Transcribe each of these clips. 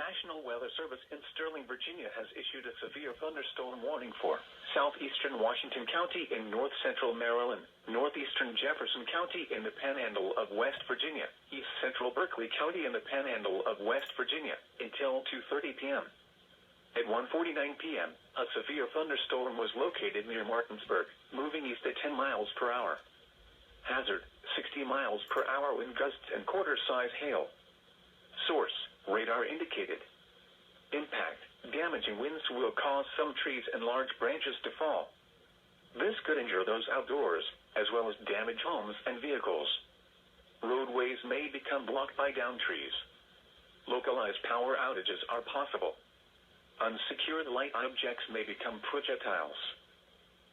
National Weather Service in Sterling, Virginia has issued a severe thunderstorm warning for southeastern Washington County in north central Maryland, northeastern Jefferson County in the Panhandle of West Virginia, east central Berkeley County in the Panhandle of West Virginia, until 2:30 p.m. At 1:49 p.m., a severe thunderstorm was located near Martinsburg, moving east at 10 miles per hour. Hazard, 60 miles per hour wind gusts and quarter-size hail. Source, radar indicated. Impact, damaging winds will cause some trees and large branches to fall. This could injure those outdoors, as well as damage homes and vehicles. Roadways may become blocked by downed trees. Localized power outages are possible. Unsecured light objects may become projectiles.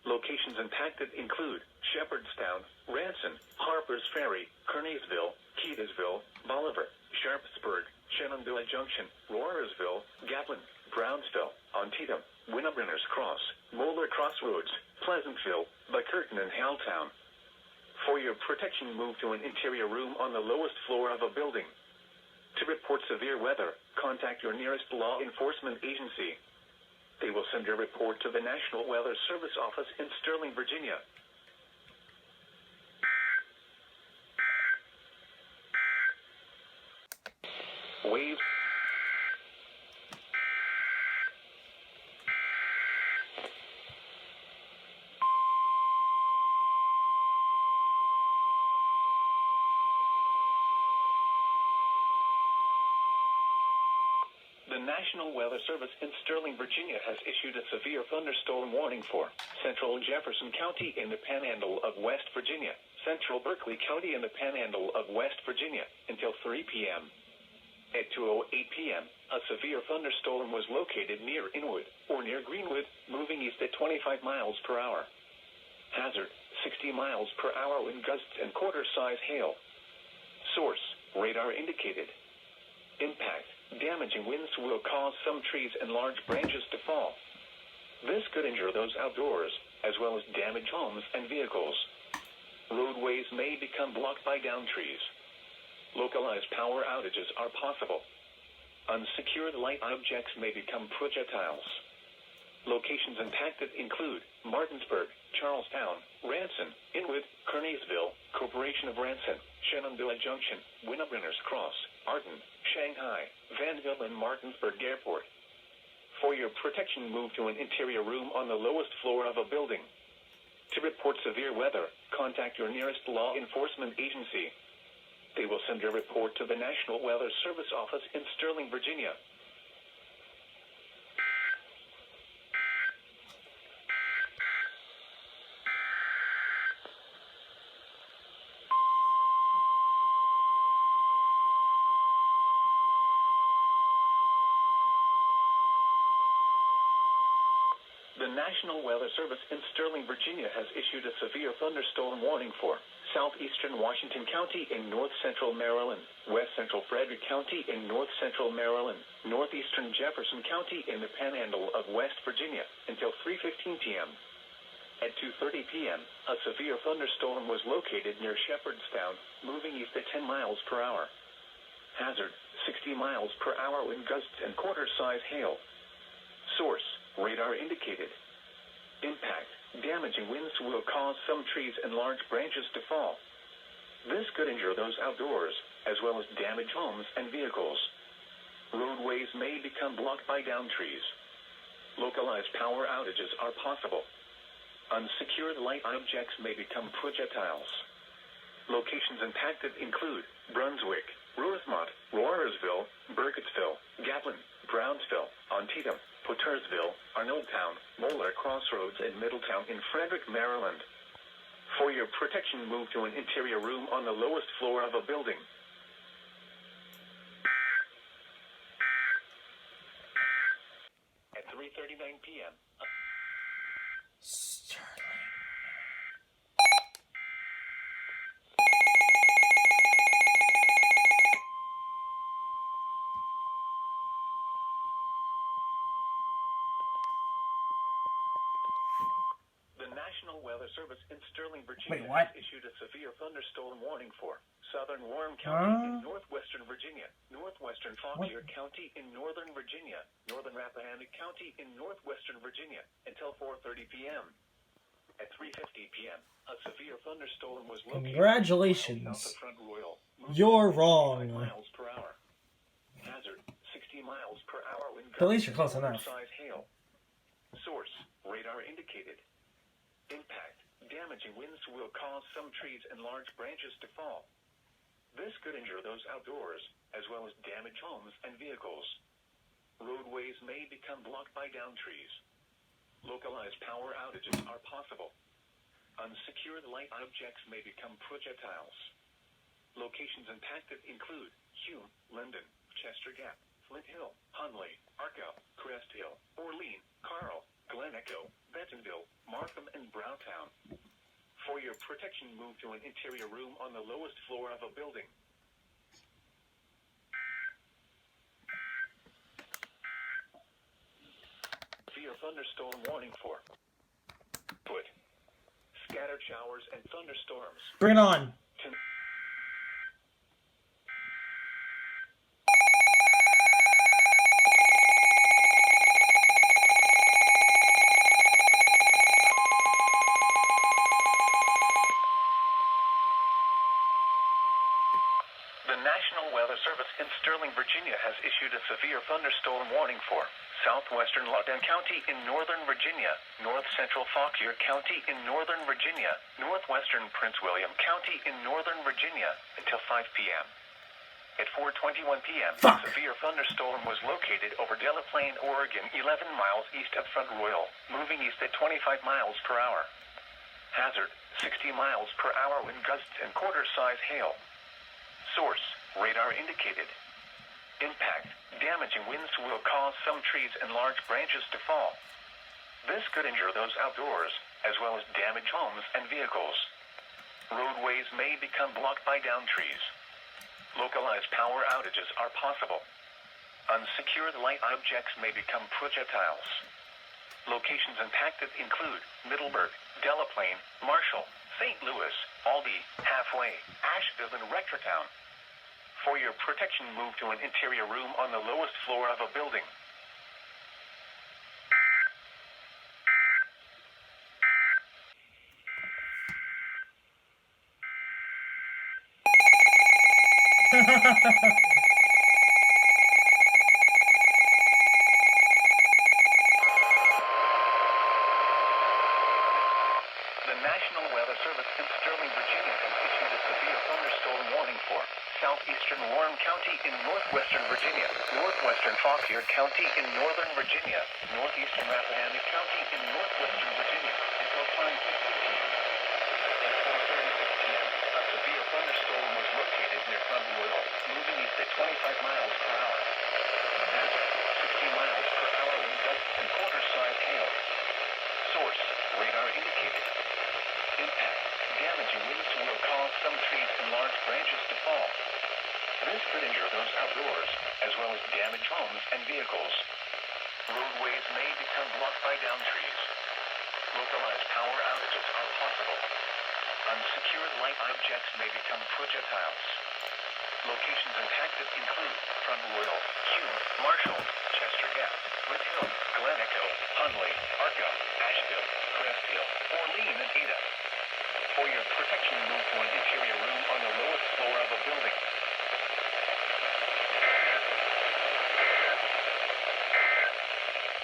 Locations impacted include Shepherdstown, Ranson, Harpers Ferry, Kearneysville, Keedasville, Bolivar, Sharpsburg, Shenandoah Junction, Roarsville, Gatlin, Brownsville, Antietam, Winnebrenners Cross, Moeller Crossroads, Pleasantville, Buckirton, and Howelltown. For your protection, move to an interior room on the lowest floor of a building. To report severe weather, contact your nearest law enforcement agency. They will send your report to the National Weather Service office in Sterling, Virginia. Waves. The National Weather Service in Sterling, Virginia has issued a severe thunderstorm warning for central Jefferson County in the Panhandle of West Virginia, central Berkeley County in the Panhandle of West Virginia, until 3 p.m. At 2:08 p.m., a severe thunderstorm was located near Inwood, or near Greenwood, moving east at 25 miles per hour. Hazard, 60 miles per hour wind gusts and quarter-size hail. Source, radar indicated. Impact, damaging winds will cause some trees and large branches to fall. This could injure those outdoors, as well as damage homes and vehicles. Roadways may become blocked by downed trees. Localized power outages are possible. Unsecured light objects may become projectiles. Locations impacted include Martinsburg, Charlestown, Ranson, Inwood, Kearneysville, Corporation of Ranson, Shenandoah Junction, Winnebrenners Cross, Arden, Shanghai, Vanville, and Martinsburg Airport. For your protection, move to an interior room on the lowest floor of a building. To report severe weather, contact your nearest law enforcement agency. They will send your report to the National Weather Service office in Sterling, Virginia. The National Weather Service in Sterling, Virginia has issued a severe thunderstorm warning for southeastern Washington County in north central Maryland, west central Frederick County in north central Maryland, northeastern Jefferson County in the Panhandle of West Virginia, until 3:15 p.m. At 2:30 p.m., a severe thunderstorm was located near Shepherdstown, moving east at 10 miles per hour. Hazard, 60 miles per hour wind gusts and quarter-size hail. Source, radar indicated. Impact, damaging winds will cause some trees and large branches to fall. This could injure those outdoors, as well as damage homes and vehicles. Roadways may become blocked by downed trees. Localized power outages are possible. Unsecured light objects may become projectiles. Locations impacted include Brunswick, Rosemont, Roarsville, Burkittsville, Gatlin, Brownsville, Antietam, Pottersville, Arnoldtown, Moeller Crossroads, and Middletown in Frederick, Maryland. For your protection, move to an interior room on the lowest floor of a building. At 3:39 p.m. The National Weather Service in Sterling, Virginia has issued a severe thunderstorm warning for southern Warren County in northwestern Virginia, northwestern northwestern Fauquier County in northern Virginia, northern Rappahannock County in northwestern Virginia, until 4:30 p.m. At 3:50 p.m., a severe thunderstorm was located Congratulations. south of Front Royal. You're wrong. Miles per hour. Hazard, 60 miles per hour wind gusts. At least you're close enough. Size hail. Source, radar indicated. Impact, damaging winds will cause some trees and large branches to fall. This could injure those outdoors, as well as damage homes and vehicles. Roadways may become blocked by downed trees. Localized power outages are possible. Unsecured light objects may become projectiles. Locations impacted include Hume, Linden, Chester Gap, Flint Hill, Hunley, Arco, Crest Hill, Orlean, Carl, Glen Echo, Bentonville, Markham, and Browntown. For your protection, move to an interior room on the lowest floor of a building. Severe thunderstorm warning for scattered showers and thunderstorms. Bring it on. The National Weather Service in Sterling, Virginia has issued a severe thunderstorm warning for southwestern Loudoun County in northern Virginia, north central Fauquier County in northern Virginia, northwestern Prince William County in northern Virginia until 5 p.m. At 4:21 p.m., a severe thunderstorm was located over Delaplane, Oregon, 11 miles east of Front Royal, moving east at 25 miles per hour. Hazard, 60 miles per hour wind gusts and quarter-size hail. Source, radar indicated. Impact, damaging winds will cause some trees and large branches to fall. This could injure those outdoors, as well as damage homes and vehicles. Roadways may become blocked by downed trees. Localized power outages are possible. Unsecured light objects may become projectiles. Locations impacted include Middleburg, Delaplane, Marshall, St. Louis, Aldie, Halfway, Asheville, and Rectortown. For your protection, move to an interior room on the lowest floor of a building. The National Weather Service in Sterling, Virginia has issued a severe thunderstorm warning for southeastern Warren County in northwestern Virginia, northwestern Fauquier County in northern Virginia, northeastern Rappahannock County in northwestern Virginia until 5:15 p.m. At 4:36 p.m., a severe thunderstorm was located near Front Royal, moving east at 25 miles per hour. Hazard, 60 miles per hour wind gusts and quarter-size hail. Source, radar indicated. Impact, damaging winds will cause some trees and large branches to fall. This could injure those outdoors, as well as damage homes and vehicles. Roadways may become blocked by downed trees. Localized power outages are possible. Unsecured light objects may become projectiles. Locations impacted include Front Royal, Hume, Marshall, Chester Gap, Flint Hill, Glen Echo, Hunley, Arco, Asheville, Crest Hill, Orlean, and Ada. For your protection, move to an interior room on the lowest floor of a building.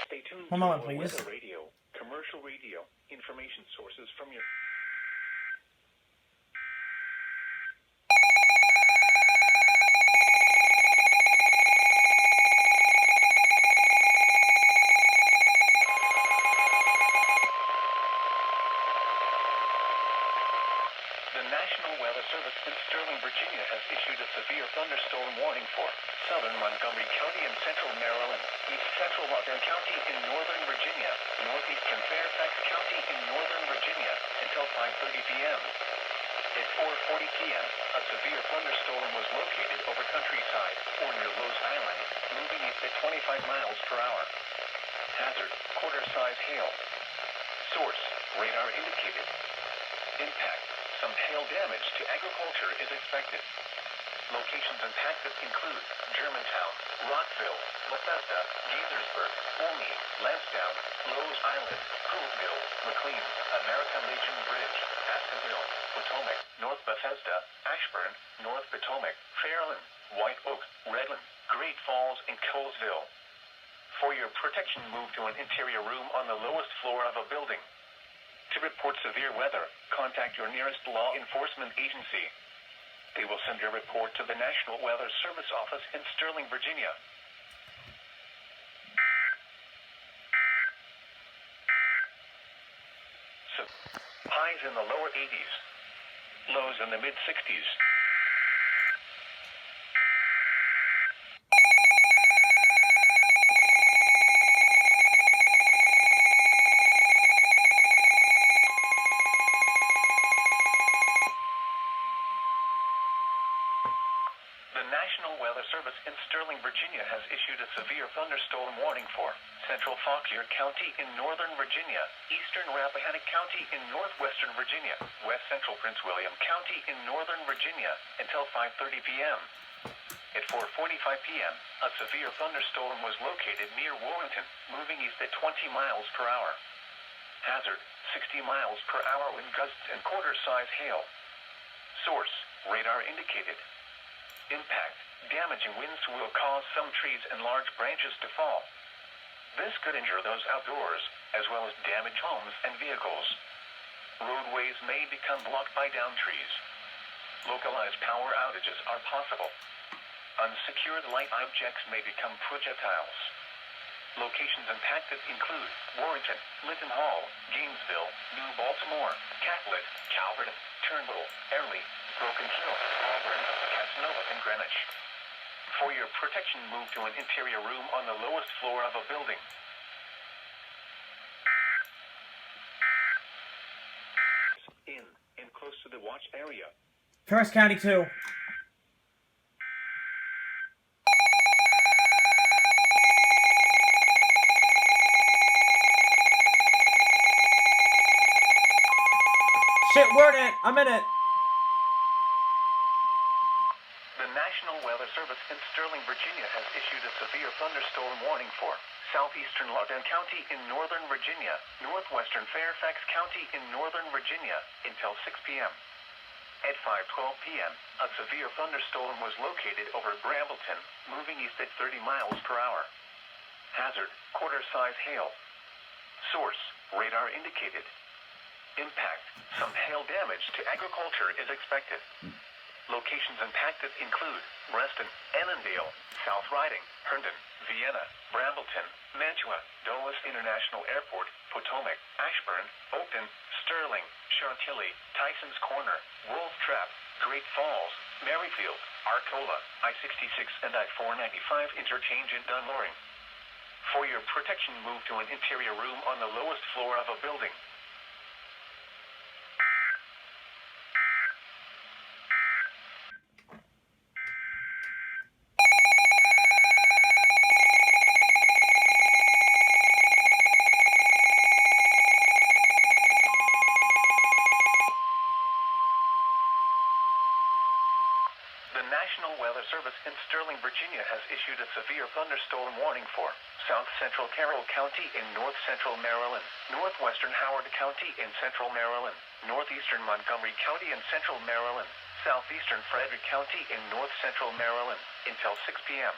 Stay tuned One moment, to please. Weather Radio, commercial radio, information sources from your... The National Weather Service in Sterling, Virginia has issued a severe thunderstorm warning for southern Montgomery County and central Maryland, east central Loudoun County in northern Virginia, northeastern Fairfax County in northern Virginia until 5:30 p.m. At 4:40 p.m., a severe thunderstorm was located over Countryside or near Lowe's Island, moving east at 25 miles per hour. Hazard, quarter-size hail. Source, radar indicated. Impact, some hail damage to agriculture is expected. Locations impacted include Germantown, Rockville, Bethesda, Gaithersburg, Olney, Lansdowne, Lowe's Island, Poolville, McLean, American Legion Bridge, Aspenville, Potomac, North Bethesda, Ashburn, North Potomac, Fairland, White Oak, Redland, Great Falls, and Colesville. For your protection, move to an interior room on the lowest floor of a building. To report severe weather, contact your nearest law enforcement agency. They will send your report to the National Weather Service office in Sterling, Virginia. So, highs in the lower 80s, lows in the mid-60s. The National Weather Service in Sterling, Virginia has issued a severe thunderstorm warning for Central Fauquier County in northern Virginia, eastern Rappahannock County in northwestern Virginia, west central Prince William County in northern Virginia until 5:30 p.m. At 4:45 p.m., a severe thunderstorm was located near Warrenton, moving east at 20 miles per hour. Hazard, 60 miles per hour wind gusts and quarter-size hail. Source, radar indicated. Impact, damaging winds will cause some trees and large branches to fall. This could injure those outdoors, as well as damage homes and vehicles. Roadways may become blocked by downed trees. Localized power outages are possible. Unsecured light objects may become projectiles. Locations impacted include Warrenton, Linton Hall, Gainesville, New Baltimore, Catlett, Calverton, Turnbull, Airlie, Broken Hill, Auburn, Casanova, and Greenwich. For your protection, move to an interior room on the lowest floor of a building. In close to the watch area. Ferris County 2. Shit, word it! I'm in it! The National Weather Service in Sterling, Virginia has issued a severe thunderstorm warning for southeastern Loudoun County in northern Virginia, northwestern Fairfax County in northern Virginia until 6 p.m. At 5:12 p.m., a severe thunderstorm was located over Brambleton, moving east at 30 miles per hour. Hazard, quarter-size hail. Source, radar indicated. Impact, some hail damage to agriculture is expected. Locations impacted include Reston, Annandale, South Riding, Herndon, Vienna, Brambleton, Mantua, Dulles International Airport, Potomac, Ashburn, Oakton, Sterling, Chantilly, Tysons Corner, Wolf Trap, Great Falls, Maryfield, Arcola, I-66 and I-495 interchange in Dunloring. For your protection, move to an interior room on the lowest floor of a building. The National Weather Service in Sterling, Virginia has issued a severe thunderstorm warning for south central Carroll County in north central Maryland, northwestern Howard County in central Maryland, northeastern Montgomery County in central Maryland, southeastern Frederick County in north central Maryland until 6 p.m.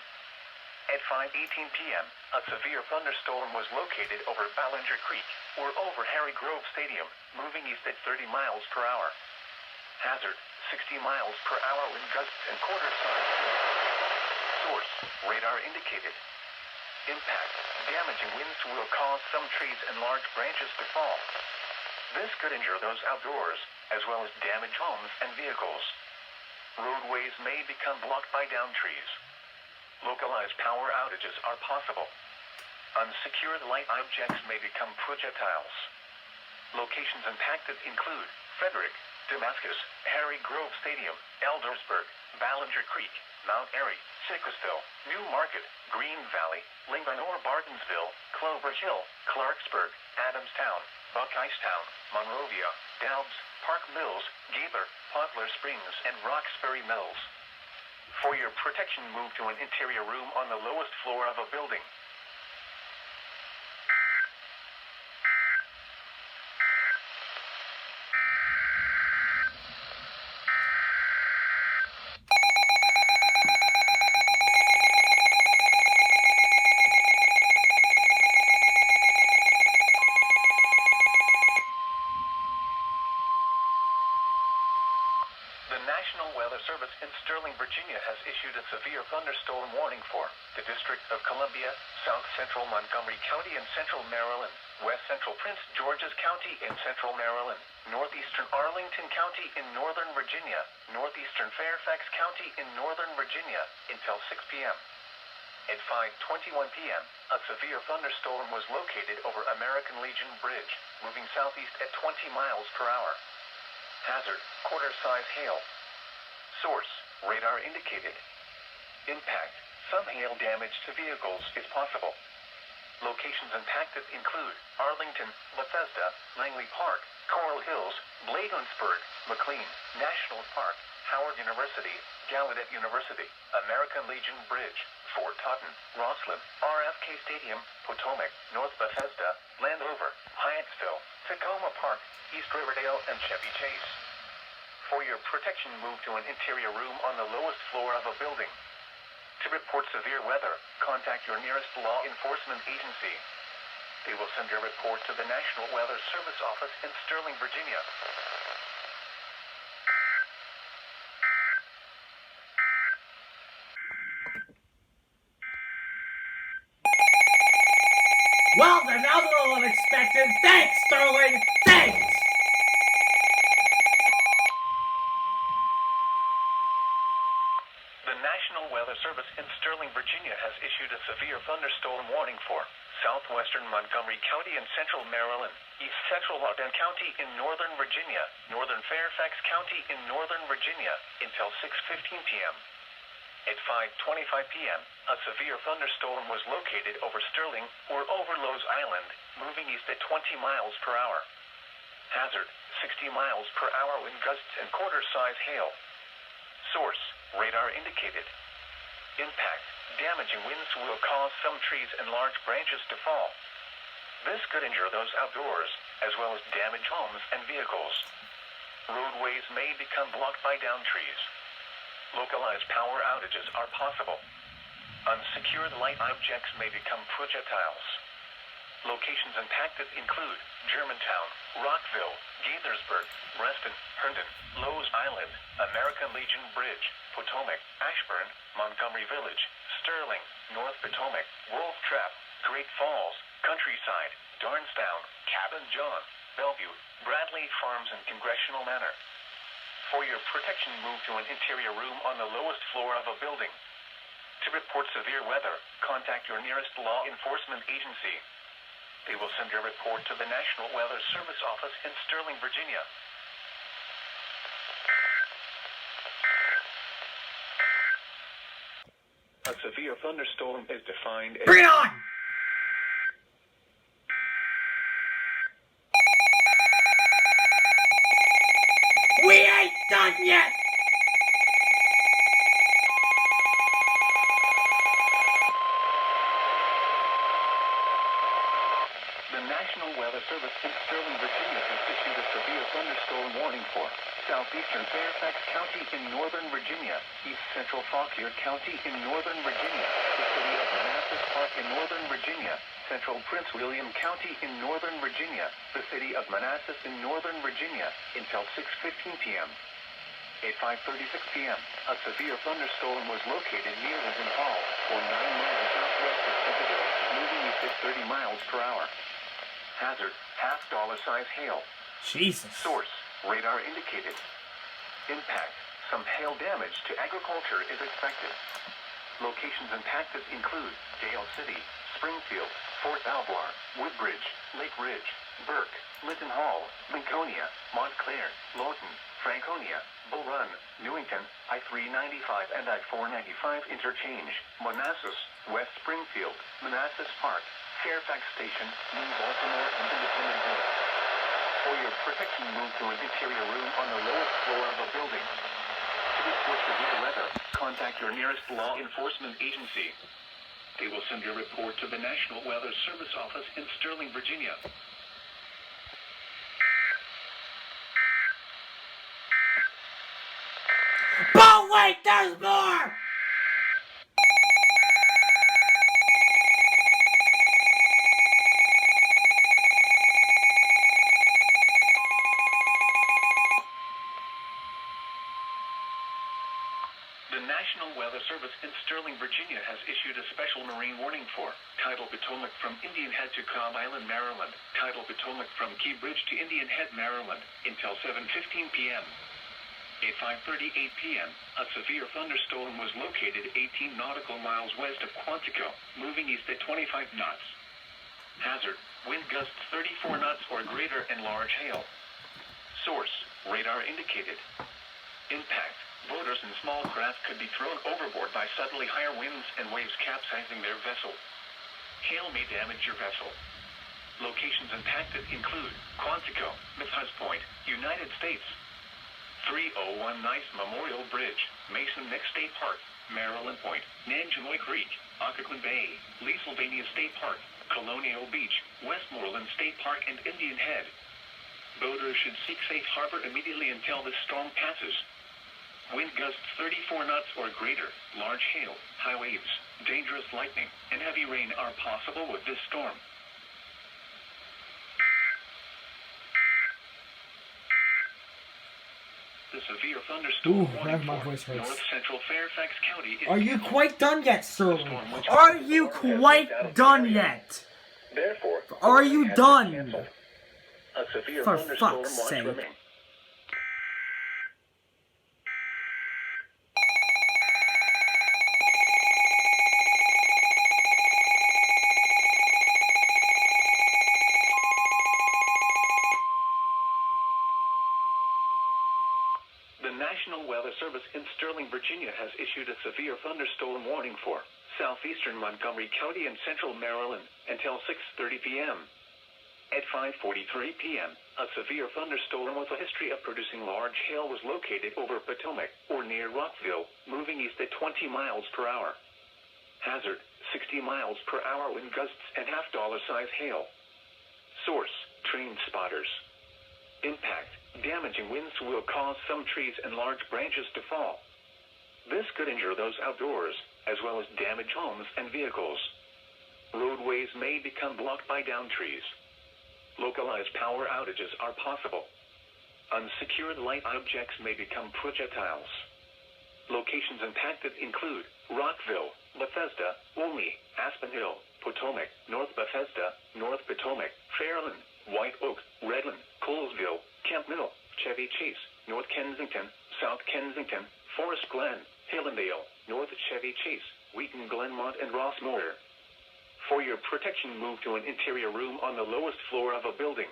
At 5:18 p.m., a severe thunderstorm was located over Ballinger Creek or over Harry Grove Stadium, moving east at 30 miles per hour. Hazard, 60 miles per hour wind gusts and quarter-size hail. Source, radar indicated. Impact, damaging winds will cause some trees and large branches to fall. This could injure those outdoors, as well as damage homes and vehicles. Roadways may become blocked by downed trees. Localized power outages are possible. Unsecured light objects may become projectiles. Locations impacted include Frederick, Damascus, Harry Grove Stadium, Eldersburg, Ballinger Creek, Mount Airy, Sickesville, New Market, Green Valley, Linganore-Bartonsville, Clover Hill, Clarksburg, Adamstown, Buckeystown, Monrovia, Doubs, Park Mills, Gaither, Poplar Springs, and Roxbury Mills. For your protection, move to an interior room on the lowest floor of a building. The National Weather Service in Sterling, Virginia has issued a severe thunderstorm warning for the District of Columbia, South Central Montgomery County in Central Maryland, West Central Prince George's County in Central Maryland, Northeastern Arlington County in Northern Virginia, Northeastern Fairfax County in Northern Virginia, until 6 p.m. At 5:21 p.m., a severe thunderstorm was located over American Legion Bridge, moving southeast at 20 miles per hour. Hazard, quarter-size hail. Source, radar indicated. Impact, some hail damage to vehicles is possible. Locations impacted include Arlington, Bethesda, Langley Park, Coral Hills, Bladensburg, McLean, National Park, Howard University, Gallaudet University, American Legion Bridge, Fort Totten, Rosslyn, RFK Stadium, Potomac, North Bethesda, Landover, Hyattsville, Tacoma Park, East Riverdale, and Chevy Chase. For your protection, move to an interior room on the lowest floor of a building. To report severe weather, contact your nearest law enforcement agency. They will send your report to the National Weather Service office in Sterling, Virginia. Well, then that was a little unexpected. Thanks, Sterling. Thanks. The National Weather Service in Sterling, Virginia has issued a severe thunderstorm warning for southwestern Montgomery County in central Maryland, east central Loudoun County in northern Virginia, northern Fairfax County in northern Virginia, until 6:15 p.m. At 5:25 p.m., a severe thunderstorm was located over Sterling or over Lowe's Island, moving east at 20 miles per hour. Hazard, 60 miles per hour wind gusts and quarter-size hail. Source, radar indicated. Impact, damaging winds will cause some trees and large branches to fall. This could injure those outdoors, as well as damage homes and vehicles. Roadways may become blocked by downed trees. Localized power outages are possible. Unsecured light objects may become projectiles. Locations impacted include Germantown, Rockville, Gaithersburg, Reston, Herndon, Lowe's Island, American Legion Bridge, Potomac, Ashburn, Montgomery Village, Sterling, North Potomac, Wolf Trap, Great Falls, Countryside, Darnestown, Cabin John, Bellevue, Bradley Farms, and Congressional Manor. For your protection, move to an interior room on the lowest floor of a building. To report severe weather, contact your nearest law enforcement agency. They will send your report to the National Weather Service office in Sterling, Virginia. A severe thunderstorm is defined as... Bring it on! We ain't done yet! The National Weather Service in Sterling, Virginia has issued a severe thunderstorm warning for southeastern Fairfax County in northern Virginia, east central Fauquier County in northern Virginia, the city of Manassas Park in northern Virginia, central Prince William County in northern Virginia, the city of Manassas in northern Virginia, until 6:15 p.m. At 5:36 p.m., a severe thunderstorm was located near Lincoln Hall, or 9 miles southwest of Centerville, moving east at 30 miles per hour. Hazard, half-dollar-size hail. Jesus. Source, radar indicated. Impact, some hail damage to agriculture is expected. Locations impacted include Dale City, Springfield, Fort Belvoir, Woodbridge, Lake Ridge, Burke, Linton Hall, Lincolnia, Montclair, Lawton, Franconia, Bull Run, Newington, I-395 and I-495 interchange, Manassas, West Springfield, Manassas Park, Fairfax Station, New Baltimore, and Independent Hill. For your protection, move to an interior room on the lowest floor of a building. To report severe weather, contact your nearest law enforcement agency. They will send your report to the National Weather Service office in Sterling, Virginia. But wait, there's more! The National Weather Service in Sterling, Virginia has issued a special marine warning for Tidal Potomac from Indian Head to Cobb Island, Maryland, Tidal Potomac from Key Bridge to Indian Head, Maryland, until 7:15 p.m. At 5:38 p.m., a severe thunderstorm was located 18 nautical miles west of Quantico, moving east at 25 knots. Hazard, wind gusts 34 knots or greater and large hail. Source, radar indicated. Impact, boaters and small craft could be thrown overboard by suddenly higher winds and waves capsizing their vessel. Hail may damage your vessel. Locations impacted include Quantico, Bethesda Point, United States. 301 Nice Memorial Bridge, Mason Neck State Park, Maryland Point, Nanjemoy Creek, Occoquan Bay, Leesylvania State Park, Colonial Beach, Westmoreland State Park, and Indian Head. Boaters should seek safe harbor immediately until this storm passes. Wind gusts 34 knots or greater, large hail, high waves, dangerous lightning, and heavy rain are possible with this storm. The severe thunderstorm warning my for voice hurts. North Central Fairfax County is Are you quite done yet, Sterling? storm which Are you quite done yet? Therefore, Are you has been done? canceled. A severe For thunderstorm fuck's watch sake. remains. The National Weather Service in Sterling, Virginia has issued a severe thunderstorm warning for southeastern Montgomery County and central Maryland until 6:30 p.m. At 5:43 p.m., a severe thunderstorm with a history of producing large hail was located over Potomac or near Rockville, moving east at 20 miles per hour. Hazard, 60 miles per hour wind gusts and half-dollar-size hail. Source, train spotters. Impact, damaging winds will cause some trees and large branches to fall. This could injure those outdoors, as well as damage homes and vehicles. Roadways may become blocked by downed trees. Localized power outages are possible. Unsecured light objects may become projectiles. Locations impacted include Rockville, Bethesda, Olney, Aspen Hill, Potomac, North Bethesda, North Potomac, Fairland, White Oak, Redland, Colesville, Camp Mill, Chevy Chase, North Kensington, South Kensington, Forest Glen, Hillendale, North Chevy Chase, Wheaton Glenmont, and Rossmoor. For your protection, move to an interior room on the lowest floor of a building.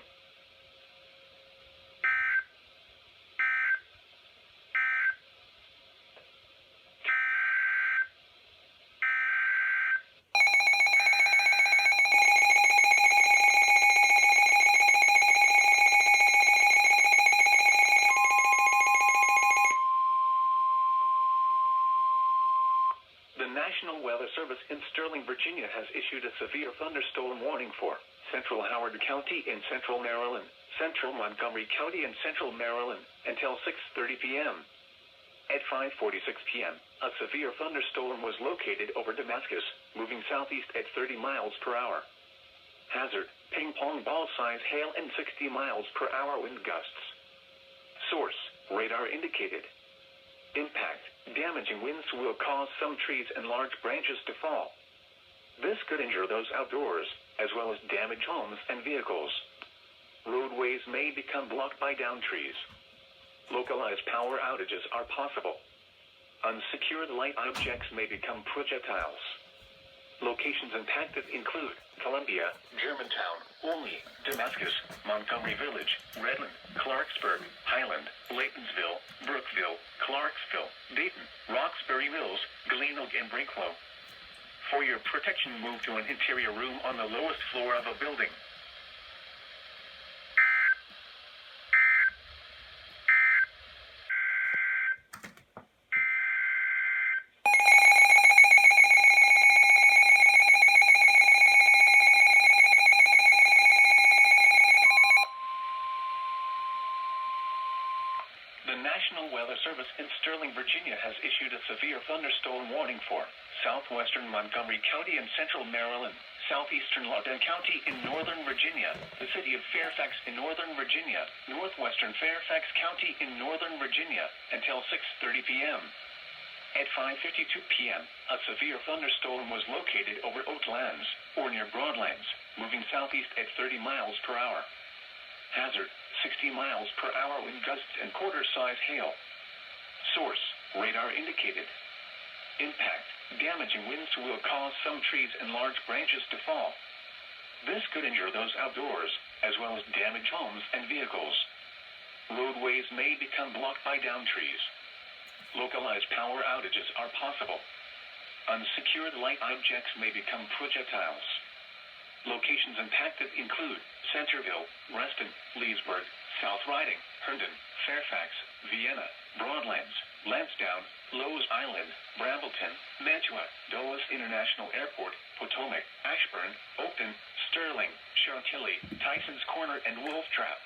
The National Weather Service in Sterling, Virginia has issued a severe thunderstorm warning for central Howard County in central Maryland, central Montgomery County in central Maryland, until 6:30 p.m. At 5:46 p.m., a severe thunderstorm was located over Damascus, moving southeast at 30 miles per hour. Hazard, ping-pong ball-size hail and 60 miles per hour wind gusts. Source, radar indicated. Impact, damaging winds will cause some trees and large branches to fall. This could injure those outdoors, as well as damage homes and vehicles. Roadways may become blocked by downed trees. Localized power outages are possible. Unsecured light objects may become projectiles. Locations impacted include Columbia, Germantown, Olney, Damascus, Montgomery Village, Redland, Clarksburg, Highland, Laytonsville, Brookville, Clarksville, Dayton, Roxbury Mills, Gleanoak, and Brinklow. For your protection, move to an interior room on the lowest floor of a building. National Weather Service in Sterling, Virginia has issued a severe thunderstorm warning for southwestern Montgomery County and central Maryland, southeastern Loudoun County in northern Virginia, the city of Fairfax in northern Virginia, northwestern Fairfax County in northern Virginia, until 6:30 p.m. At 5:52 p.m., a severe thunderstorm was located over Oatlands, or near Broadlands, moving southeast at 30 miles per hour. Hazard, 60 miles per hour wind gusts and quarter-size hail. Source, radar indicated. Impact, damaging winds will cause some trees and large branches to fall. This could injure those outdoors, as well as damage homes and vehicles. Roadways may become blocked by downed trees. Localized power outages are possible. Unsecured light objects may become projectiles. Locations impacted include Centerville, Reston, Leesburg, South Riding, Herndon, Fairfax, Vienna, Broadlands, Lansdowne, Lowe's Island, Brambleton, Mantua, Dulles International Airport, Potomac, Ashburn, Oakton, Sterling, Chantilly, Tysons Corner, and Wolf Trap.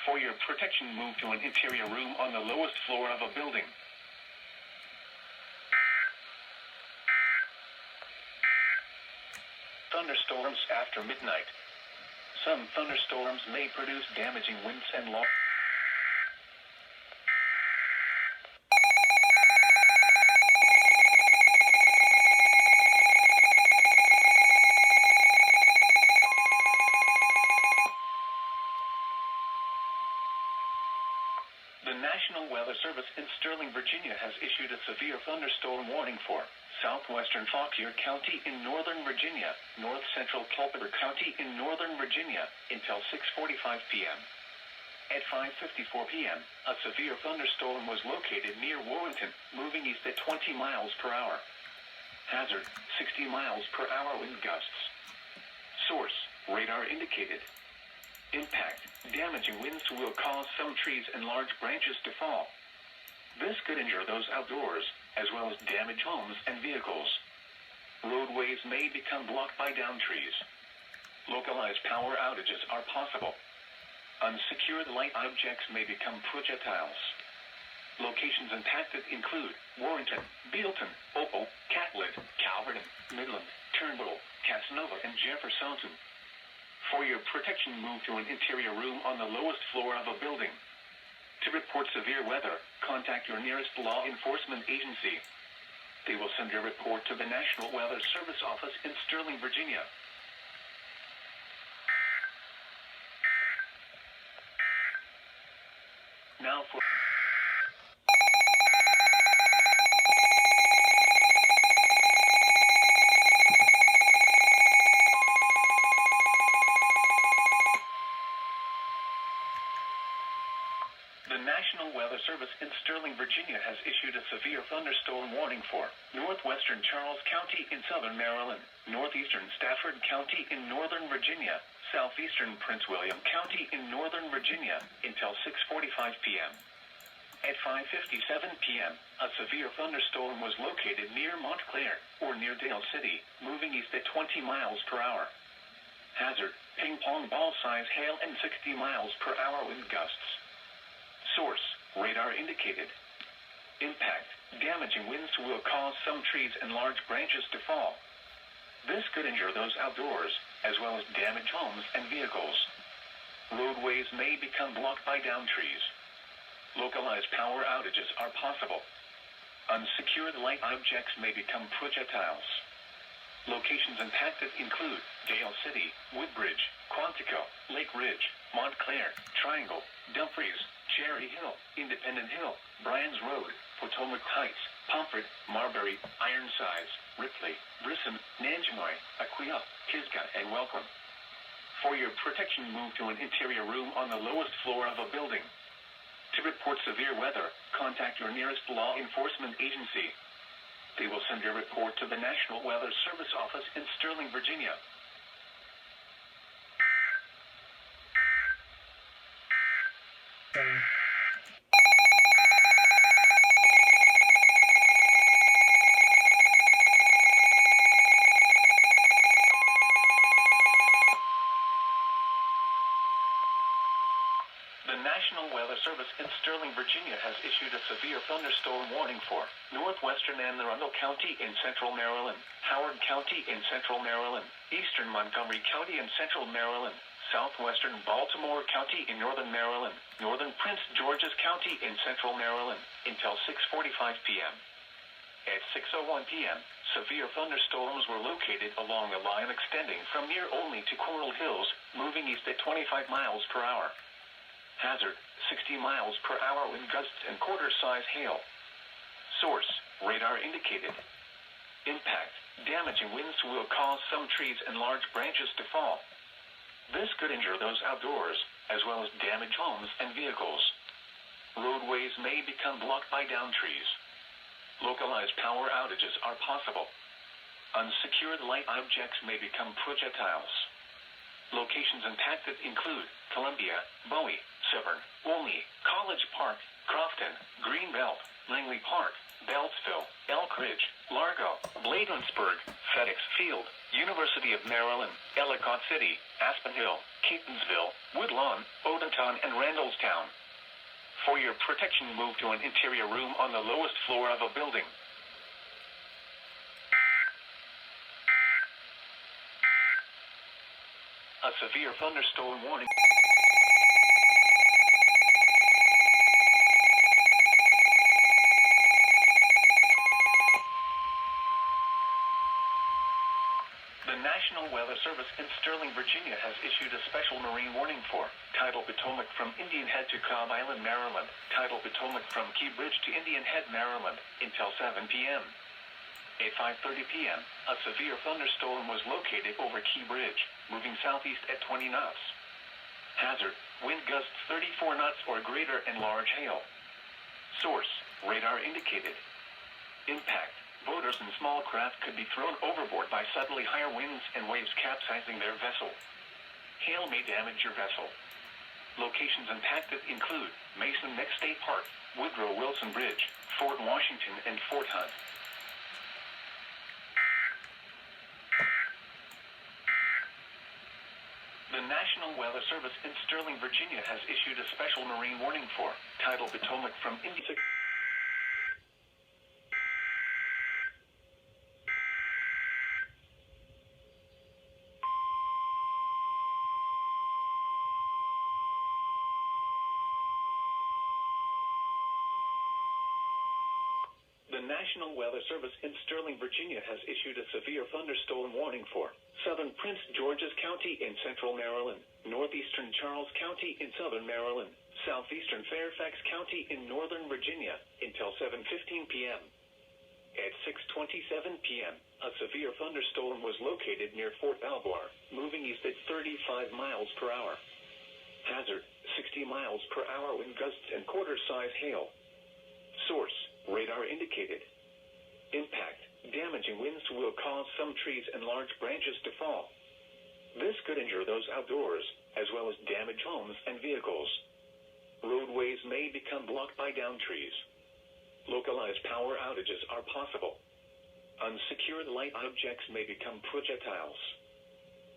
For your protection, move to an interior room on the lowest floor of a building. Thunderstorms after midnight. Some thunderstorms may produce damaging winds and loss. The National Weather Service in Sterling, Virginia has issued a severe thunderstorm warning for southwestern Fauquier County in northern Virginia, north central Culpeper County in northern Virginia, until 6:45 p.m. At 5:54 p.m., a severe thunderstorm was located near Warrenton, moving east at 20 miles per hour. Hazard, 60 miles per hour wind gusts. Source, radar indicated. Impact, damaging winds will cause some trees and large branches to fall. This could injure those outdoors, as well as damage homes and vehicles. Roadways may become blocked by downed trees. Localized power outages are possible. Unsecured light objects may become projectiles. Locations impacted include Warrenton, Bealton, Opal, Catlett, Calverton, Midland, Turnbull, Casanova, and Jefferson. For your protection, move to an interior room on the lowest floor of a building. To report severe weather, contact your nearest law enforcement agency. They will send your report to the National Weather Service office in Sterling, Virginia. Now for The National Weather Service in Sterling, Virginia has issued a severe thunderstorm warning for northwestern Charles County in southern Maryland, northeastern Stafford County in northern Virginia, southeastern Prince William County in northern Virginia, until 6:45 p.m. At 5:57 p.m., a severe thunderstorm was located near Montclair, or near Dale City, moving east at 20 miles per hour. Hazard, ping-pong ball-size hail and 60 miles per hour wind gusts. Source, radar indicated. Impact, damaging winds will cause some trees and large branches to fall. This could injure those outdoors, as well as damage homes and vehicles. Roadways may become blocked by downed trees. Localized power outages are possible. Unsecured light objects may become projectiles. Locations impacted include Dale City, Woodbridge, Quantico, Lake Ridge, Montclair, Triangle, Dumfries, Cherry Hill, Independent Hill, Bryan's Road, Potomac Heights, Pomfret, Marbury, Ironsides, Ripley, Grissom, Nanjemoy, Aquia, Pisgah, and Welcome. For your protection, move to an interior room on the lowest floor of a building. To report severe weather, contact your nearest law enforcement agency. They will send your report to the National Weather Service office in Sterling, Virginia. The National Weather Service in Sterling, Virginia has issued a severe thunderstorm warning for northwestern Anne Arundel County in central Maryland, Howard County in central Maryland, eastern Montgomery County in central Maryland, southwestern Baltimore County in northern Maryland, northern Prince George's County in central Maryland, until 6:45 p.m. At 6:01 p.m., severe thunderstorms were located along a line extending from near Olney to Coral Hills, moving east at 25 miles per hour. Hazard, 60 miles per hour wind gusts and quarter-size hail. Source, radar indicated. Impact, damaging winds will cause some trees and large branches to fall. This could injure those outdoors, as well as damage homes and vehicles. Roadways may become blocked by downed trees. Localized power outages are possible. Unsecured light objects may become projectiles. Locations impacted include Columbia, Bowie, Severn, Olney, College Park, Crofton, Greenbelt, Langley Park, Beltsville, Elk Ridge, Largo, Bladensburg, FedEx Field, University of Maryland, Ellicott City, Aspen Hill, Catonsville, Woodlawn, Odenton, and Randallstown. For your protection, move to an interior room on the lowest floor of a building. A severe thunderstorm warning. The National Weather Service in Sterling, Virginia has issued a special marine warning for Tidal Potomac from Indian Head to Cobb Island, Maryland, Tidal Potomac from Key Bridge to Indian Head, Maryland, until 7 p.m. At 5:30 p.m., a severe thunderstorm was located over Key Bridge, moving southeast at 20 knots. Hazard, wind gusts 34 knots or greater and large hail. Source, radar indicated. Impact, boaters and small craft could be thrown overboard by suddenly higher winds and waves capsizing their vessel. Hail may damage your vessel. Locations impacted include Mason Neck State Park, Woodrow Wilson Bridge, Fort Washington, and Fort Hunt. The National Weather Service in Sterling, Virginia has issued a special marine warning for Tidal Potomac from Indian. The National Weather Service in Sterling, Virginia has issued a severe thunderstorm warning for southern Prince George's County in central Maryland, northeastern Charles County in southern Maryland, southeastern Fairfax County in northern Virginia, until 7:15 p.m. At 6:27 p.m., a severe thunderstorm was located near Fort Belvoir, moving east at 35 miles per hour. Hazard, 60 miles per hour wind gusts and quarter-size hail. Source, radar indicated. Impact, damaging winds will cause some trees and large branches to fall. This could injure those outdoors, as well as damage homes and vehicles. Roadways may become blocked by downed trees. Localized power outages are possible. Unsecured light objects may become projectiles.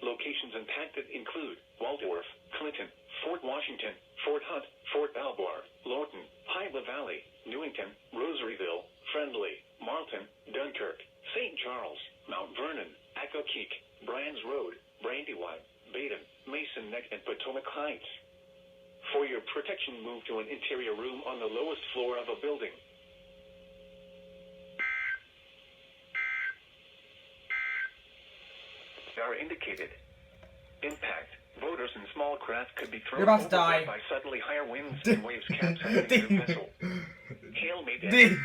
Locations impacted include Waldorf, Clinton, Fort Washington, Fort Hunt, Fort Belvoir, Lorton, Hyla Valley, Newington, Rosaryville, Friendly, Marlton, Dunkirk, St. Charles, Mount Vernon, Accokeek, Bryan's Road, Brandywine, Baden, Mason Neck, and Potomac Heights. For your protection, move to an interior room on the lowest floor of a building. Are indicated. Impact, boaters and small craft could be thrown overboard by suddenly higher winds and waves capsizing their vessel. Hail may damage.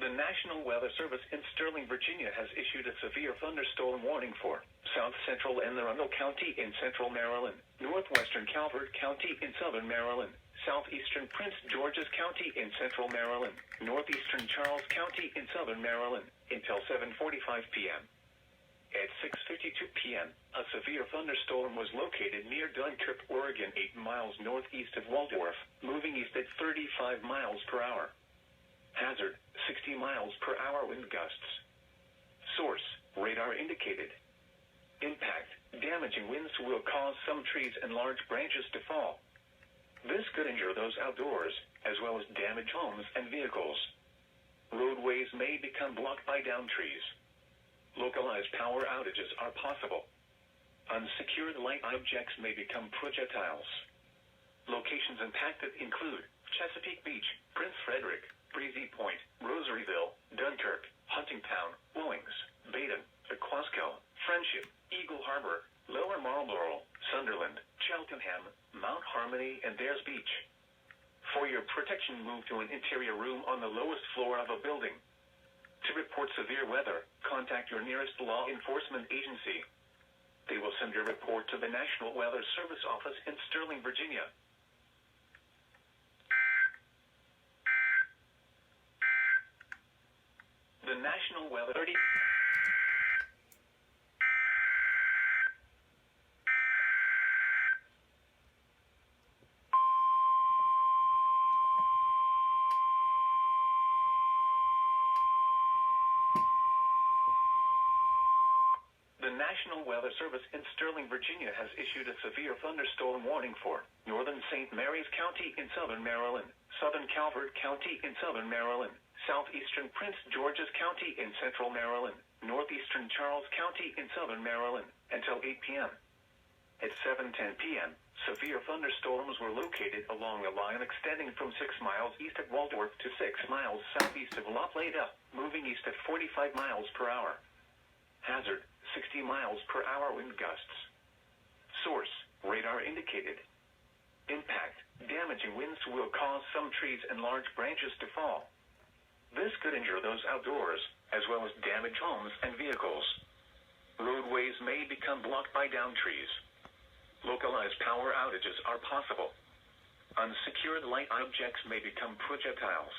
The National Weather Service in Sterling, Virginia has issued a severe thunderstorm warning for south central Anne Arundel County in central Maryland, northwestern Calvert County in southern Maryland, southeastern Prince George's County in central Maryland, northeastern Charles County in southern Maryland, until 7:45 p.m. At 6:52 p.m., a severe thunderstorm was located near Dunkirk, Oregon, 8 miles northeast of Waldorf, moving east at 35 miles per hour. Hazard, 60 miles per hour wind gusts. Source, radar indicated. Impact, damaging winds will cause some trees and large branches to fall. This could injure those outdoors, as well as damage homes and vehicles. Roadways may become blocked by downed trees. Localized power outages are possible. Unsecured light objects may become projectiles. Locations impacted include Chesapeake Beach, Prince Frederick, Breezy Point, Rosaryville, Dunkirk, Huntingtown, Owings, Baden, Aquasco, Friendship, Eagle Harbor, Lower Marlborough, Sunderland, Cheltenham, Mount Harmony, and Dares Beach. For your protection, move to an interior room on the lowest floor of a building. To report severe weather, contact your nearest law enforcement agency. They will send your report to the National Weather Service office in Sterling, Virginia. The National Weather Authority. The National Weather Service in Sterling, Virginia has issued a severe thunderstorm warning for northern St. Mary's County in southern Maryland, southern Calvert County in southern Maryland, southeastern Prince George's County in central Maryland, northeastern Charles County in southern Maryland, until 8 p.m. At 7:10 p.m., severe thunderstorms were located along a line extending from 6 miles east of Waldorf to 6 miles southeast of La Plata, moving east at 45 miles per hour. Hazard, 60 miles per hour wind gusts. Source, radar indicated. Impact, damaging winds will cause some trees and large branches to fall. This could injure those outdoors, as well as damage homes and vehicles. Roadways may become blocked by downed trees. Localized power outages are possible. Unsecured light objects may become projectiles.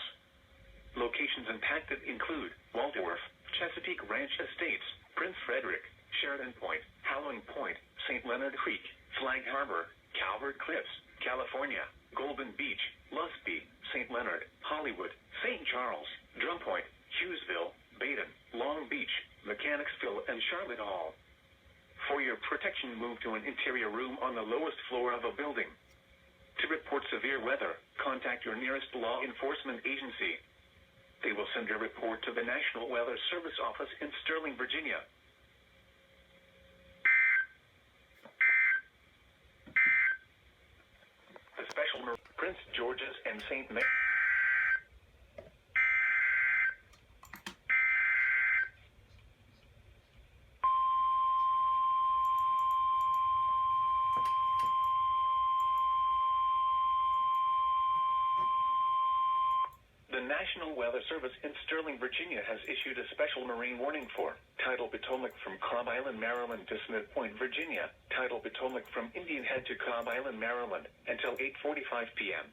Locations impacted include Waldorf, Chesapeake Ranch Estates, Prince Frederick, Sheridan Point, Howling Point, St. Leonard Creek, Flag Harbor, Calvert Cliffs, California, Golden Beach, Lusby, St. Leonard, Hollywood, St. Charles, Drum Point, Hughesville, Baden, Long Beach, Mechanicsville, and Charlotte Hall. For your protection, move to an interior room on the lowest floor of a building. To report severe weather, contact your nearest law enforcement agency. They will send your report to the National Weather Service office in Sterling, Virginia. The Special Prince George's and St. Mary. The National Weather Service in Sterling, Virginia has issued a special marine warning for Tidal Potomac from Cobb Island, Maryland to Smith Point, Virginia, Tidal Potomac from Indian Head to Cobb Island, Maryland, until 8:45 p.m.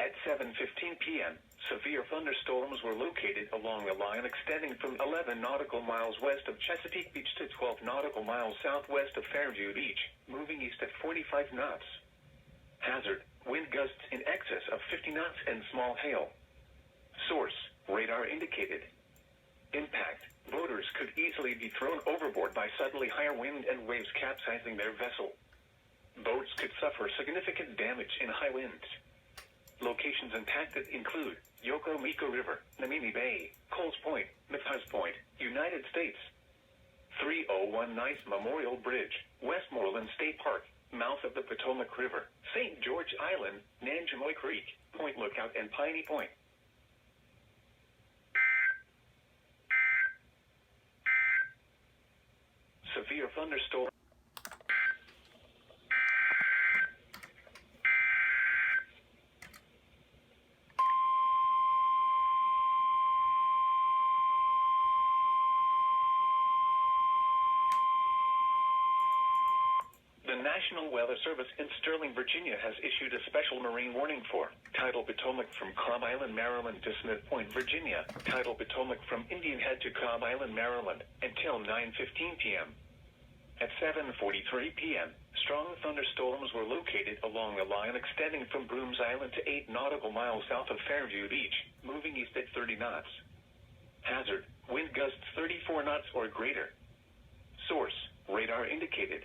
At 7:15 p.m., severe thunderstorms were located along a line extending from 11 nautical miles west of Chesapeake Beach to 12 nautical miles southwest of Fairview Beach, moving east at 45 knots. Hazard, wind gusts in excess of 50 knots and small hail. Source, radar indicated. Impact, boaters could easily be thrown overboard by suddenly higher wind and waves capsizing their vessel. Boats could suffer significant damage in high winds. Locations impacted include Yokomico River, Namini Bay, Coles Point, Matthias Point, United States. 301 Nice Memorial Bridge, Westmoreland State Park, mouth of the Potomac River, St. George Island, Nanjamoy Creek, Point Lookout, and Piney Point. Severe thunderstorm. The National Weather Service in Sterling, Virginia has issued a special marine warning for tidal Potomac from Cobb Island, Maryland to Smith Point, Virginia. Tidal Potomac from Indian Head to Cobb Island, Maryland until 9:15 p.m. At 7:43 p.m., strong thunderstorms were located along a line extending from Brooms Island to 8 nautical miles south of Fairview Beach, moving east at 30 knots. Hazard, wind gusts 34 knots or greater. Source, radar indicated.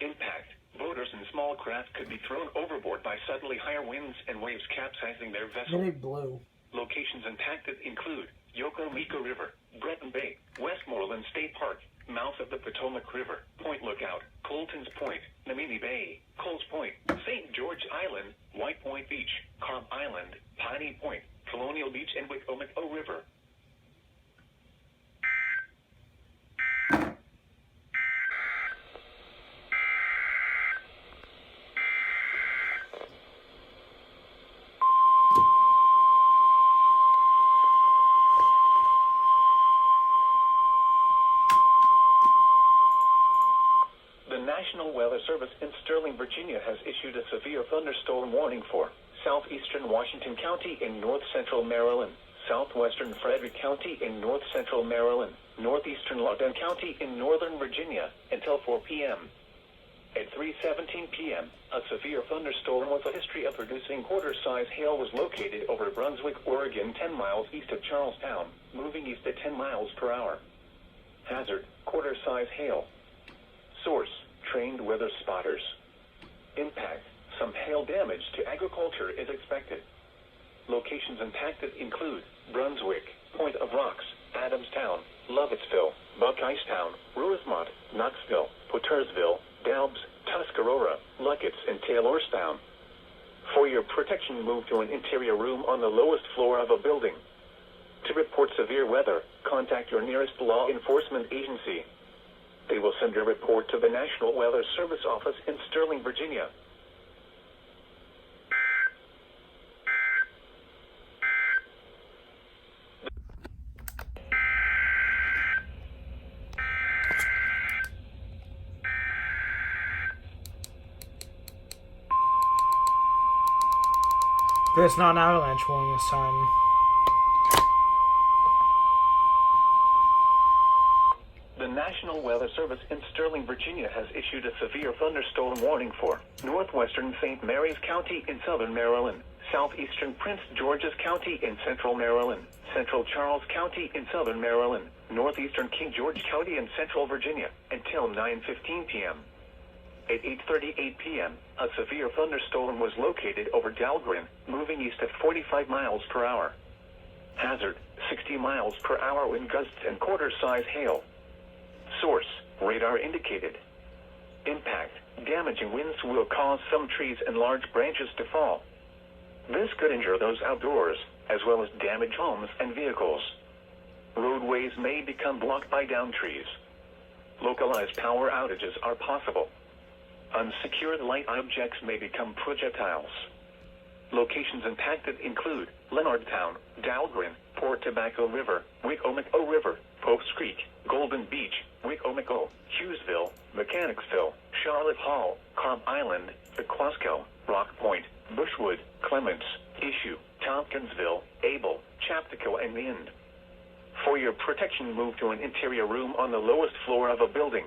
Impact, boaters and small craft could be thrown overboard by suddenly higher winds and waves capsizing their vessel. Very blue. Locations impacted include Yokomico River, Breton Bay, Westmoreland State Park, mouth of the Potomac River, Point Lookout, Colton's Point, Namini Bay, Coles Point, St. George Island, White Point Beach, Cobb Island, Piney Point, Colonial Beach, and Wicomico River. The National Weather Service in Sterling, Virginia has issued a severe thunderstorm warning for southeastern Washington County in north-central Maryland, southwestern Frederick County in north-central Maryland, northeastern Loudoun County in northern Virginia until 4 p.m. At 3:17 p.m., a severe thunderstorm with a history of producing quarter-size hail was located over Brunswick, Oregon, 10 miles east of Charlestown, moving east at 10 miles per hour. Hazard, quarter-size hail. Source, trained weather spotters. Impact, some hail damage to agriculture is expected. Locations impacted include Brunswick, Point of Rocks, Adamstown, Lovettsville, Buckeystown, Rosemont, Knoxville, Pottersville, Dalbs, Tuscarora, Luckett's, and Taylorstown. For your protection, move to an interior room on the lowest floor of a building. To report severe weather, contact your nearest law enforcement agency. They will send a report to the National Weather Service office in Sterling, Virginia. There's not an avalanche warning this time. The National Weather Service in Sterling, Virginia has issued a severe thunderstorm warning for northwestern St. Mary's County in southern Maryland, southeastern Prince George's County in central Maryland, central Charles County in southern Maryland, northeastern King George County in central Virginia until 9:15 p.m. At 8:38 p.m., a severe thunderstorm was located over Dahlgren, moving east at 45 miles per hour. Hazard, 60 miles per hour wind gusts and quarter-size hail. Source, radar indicated. Impact, damaging winds will cause some trees and large branches to fall. This could injure those outdoors, as well as damage homes and vehicles. Roadways may become blocked by downed trees. Localized power outages are possible. Unsecured light objects may become projectiles. Locations impacted include Leonardtown, Dahlgren, Port Tobacco River, Wicomico River, Popes Creek, Golden Beach, Wicomico, Hughesville, Mechanicsville, Charlotte Hall, Cobb Island, Pequasco, Rock Point, Bushwood, Clements, Issue, Tompkinsville, Able, Chaptico, and Mynd. For your protection, move to an interior room on the lowest floor of a building.